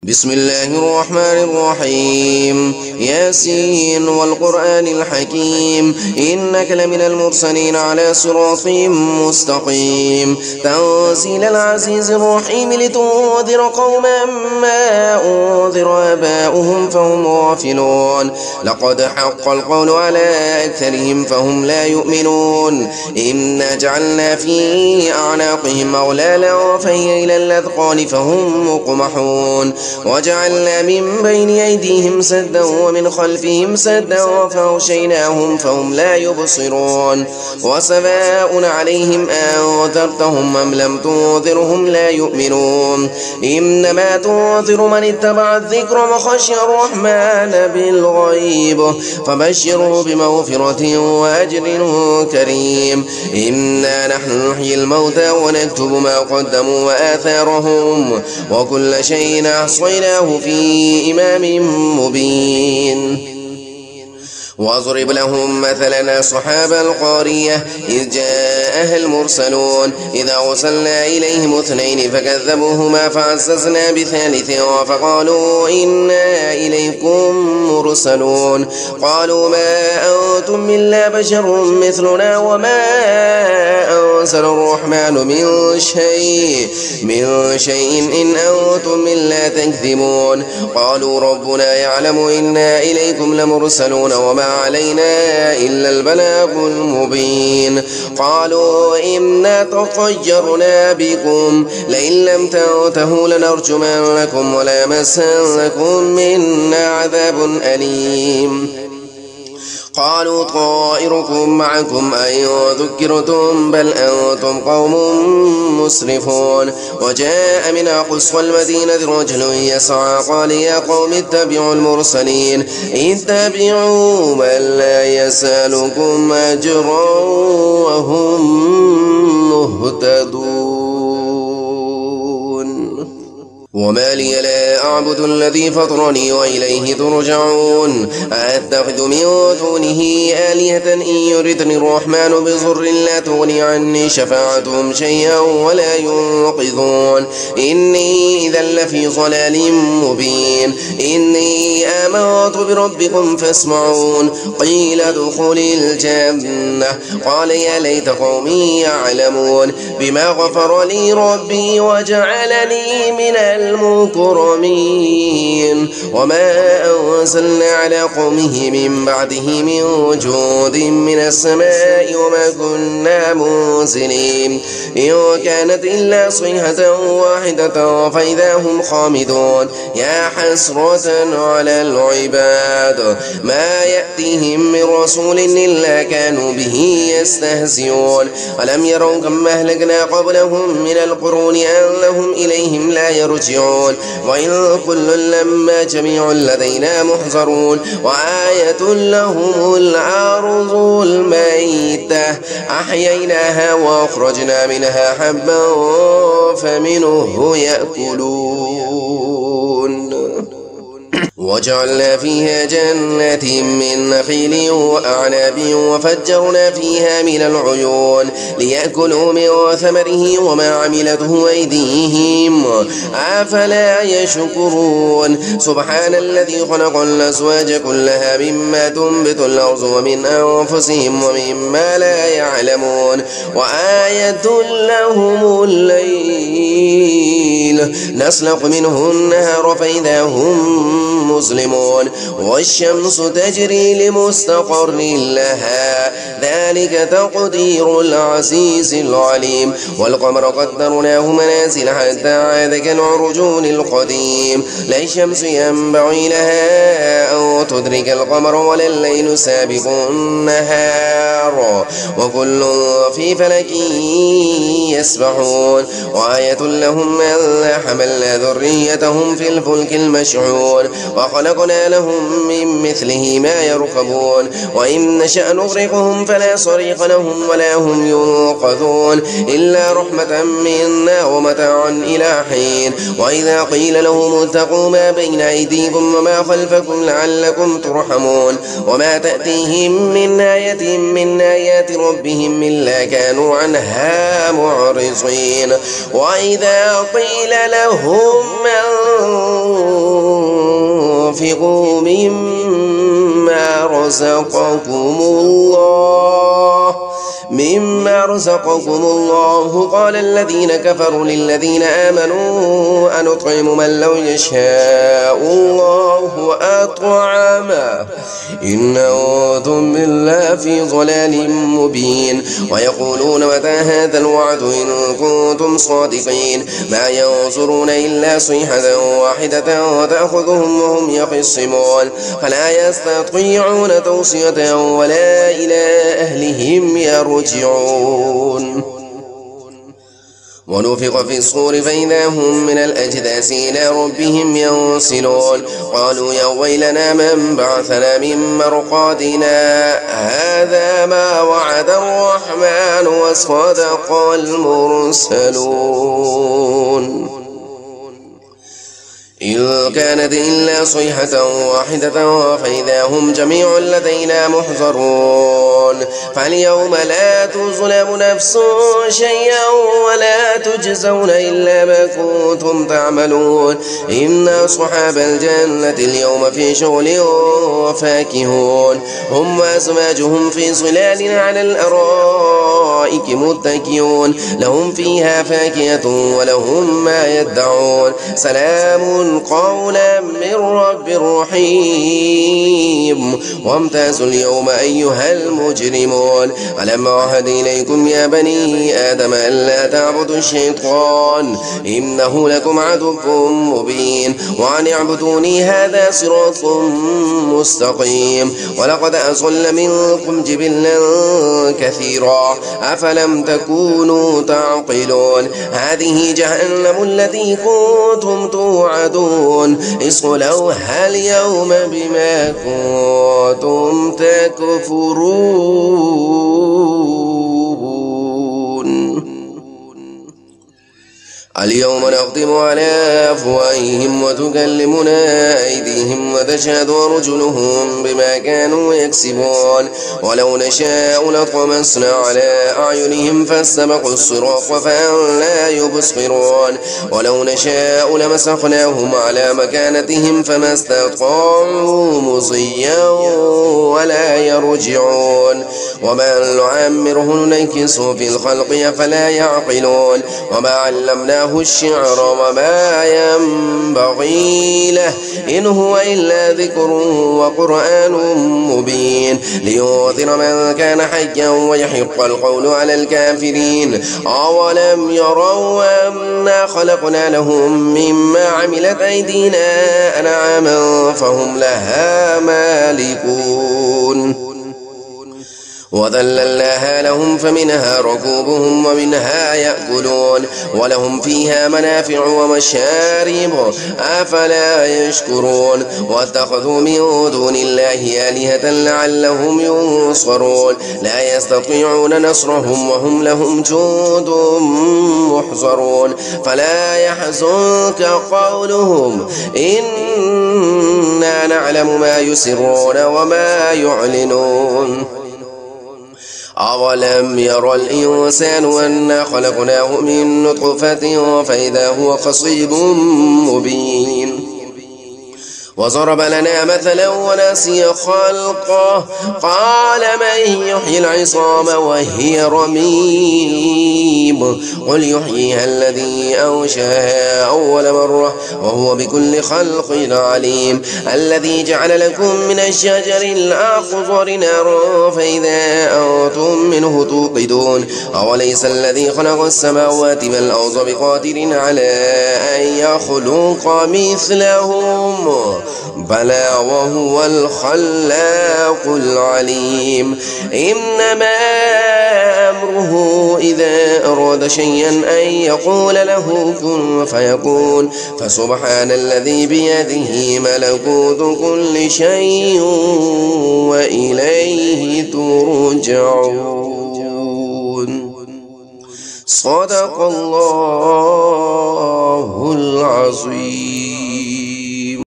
بسم الله الرحمن الرحيم ياسين والقرآن الحكيم إنك لمن المرسلين على صراط مستقيم تنزيل العزيز الرحيم لتنذر قوما ما أنذر آباؤهم فهم غافلون لقد حق القول على أكثرهم فهم لا يؤمنون إنا جعلنا في أعناقهم أغلالا فهي إلى الأذقان فهم مقمحون وجعلنا من بين أيديهم سدا ومن خلفهم سدا فأغشيناهم فهم لا يبصرون وسواء عليهم أنذرتهم أم لم تنذرهم لا يؤمنون إنما تنذر من اتبع الذكر وخشي الرحمن بالغيب فبشره بمغفرة وأجر كريم إنا نحن نحيي الموتى ونكتب ما قدموا وآثارهم وكل شيء أحصيناه في إمام مبين واضرب لهم مثلا أصحاب القارية إذ جاءها المرسلون إذا أرسلنا إليهم اثنين فكذبوهما فعززنا بثالث فقالوا إنا إليكم مرسلون قالوا ما أنتم إلا بشر مثلنا وما أنزل الرحمن من شيء إن أنتم إلا تكذبون قالوا ربنا يعلم إنا إليكم لمرسلون وما علينا إلا البلاغ المبين قالوا إنا تطيرنا بكم لئن لم تنتهوا لنرجمنكم وليمسنكم منا عذاب أليم قالوا طائركم معكم أن ذكرتم بل أنتم قوم مسرفون وجاء من أقصى المدينة رجل يسعى قال يا قوم اتبعوا المرسلين اتبعوا من لا يسألكم أجرا وهم مهتدون وما لي لا أعبد الذي فطرني وإليه ترجعون أتخذ من دونه آلهة إن يردني الرحمن بضر لا تغني عني شفاعتهم شيئا ولا ينقذون إني إذا لفي ضلال مبين إني آمنت بربكم فاسمعون قيل ادخل الجنة قال يا ليت قومي يعلمون بما غفر لي ربي وجعلني من المكرمين وما أنزلنا على قومه من بعده من وجود من السماء وما كنا منزلين إن كانت إلا صيحة واحدة فإذا هم خامدون يا حسرة على العباد ما يأتيهم من رسول إلا كانوا به يستهزئون ألم يروا كم أهلكنا قبلهم من القرون أنهم إليهم لا يرجعون وإن كل لما جميع لدينا محضرون وآية لهم الأرض الميتة أحييناها وأخرجنا منها حبا فمنه يأكلون وجعلنا فيها جنات من نخيل وأعناب وفجرنا فيها من العيون ليأكلوا من ثمره وما عملته أيديهم أفلا يشكرون سبحان الذي خلق الأزواج كلها مما تنبت الأرض ومن أنفسهم ومما لا يعلمون وآية لهم الليل نسلق منه النهار فإذا هم مسلمون والشمس تجري لمستقر لها ذلك تقدير العزيز العليم والقمر قدرناه منازل حتى عاد كالعرجون القديم لا الشمس ينبغي لها أن تدرك القمر ولا الليل سابق النهار وكل في فلك يسبحون وآية لهم ألا حملنا ذريتهم في الفلك المشحون وخلقنا لهم من مثله ما يركبون وإن نشأ نغرقهم فلا صريخ لهم ولا هم ينقذون إلا رحمة منا ومتاعا إلى حين وإذا قيل لهم اتقوا ما بين أيديكم وما خلفكم لعلكم ترحمون وما تأتيهم من آية من آيات ربهم إلا كانوا عنها معرضين وإذا قيل لهم وأنفقوا مما رزقكم الله قال الذين كفروا للذين آمنوا أنطعم من لو يشاء الله أطعمه إن أنتم بالله في ضلال مبين ويقولون متى هذا الوعد إن كنتم صادقين ما ينظرون إلا صيحة واحدة تأخذهم وهم يخصمون فلا يستطيعون توصية ولا إلى أهلهم يرجعون ونفخ في الصور فإذا هم من الأجداث إلى ربهم ينسلون قالوا يا ويلنا من بعثنا من مرقادنا هذا ما وعد الرحمن وصدق المرسلون إن كانت إلا صيحة واحدة فإذا هم جميع لدينا محضرون فاليوم لا تظلم نفس شيئا ولا تجزون إلا ما كنتم تعملون إن أصحاب الجنة اليوم في شغل وفاكهون هم وأزواجهم في ظلال على الأرائك متكئون لهم فيها فاكهة ولهم ما يدعون سلام قولا من رب رحيم وامتازوا اليوم أيها المجرمون ألم أعهد إليكم يا بني آدم ألا تعبدوا الشيطان إنه لكم عدو مبين وأن اعبدوني هذا صراط مستقيم ولقد أضل منكم جبلا كثيرا أفلم تكونوا تعقلون هذه جهنم التي كنتم توعدون اصلوها اليوم بما كنتم تكفرون اليوم نختم على أفواههم وتكلمنا أيديهم وتشهد أرجلهم بما كانوا يكسبون ولو نشاء لطمسنا على أعينهم فاستبقوا الصراط فلا يبصرون ولو نشاء لمسخناهم على مكانتهم فما استطاعوا مضيا ولا يرجعون وما نعمره ننكسه في الخلق أفلا يعقلون وما علمناه الشعر وما ينبغي له إن هو إلا ذكر وقرآن مبين لينذر من كان حيا ويحق القول على الكافرين أولم يروا أنا خلقنا لهم مما عملت أيدينا أنعاما فهم لها مالكون وذللناها لهم فمنها ركوبهم ومنها يأكلون ولهم فيها منافع ومشارب أفلا يشكرون واتخذوا من دون الله آلهة لعلهم ينصرون لا يستطيعون نصرهم وهم لهم جند محضرون فلا يحزنك قولهم إنا نعلم ما يسرون وما يعلنون أولم ير الإنسان أنا خلقناه من نطفة فإذا هو خصيب مبين وضرب لنا مثلا ونسي خلقه قال من يحيي العظام وهي رميم قل يحييها الذي أنشأها أول مرة وهو بكل خلق عليم الذي جعل لكم من الشجر الأخضر نارا فإذا أنتم منه توقدون أوليس الذي خلق السماوات والأرض بقادر على أن يخلق مثلهم بلى وهو الخلاق العليم إنما أمره إذا أراد شيئا أن يقول له كن فيكون فسبحان الذي بيده ملكوت كل شيء وإليه ترجعون صدق الله العظيم.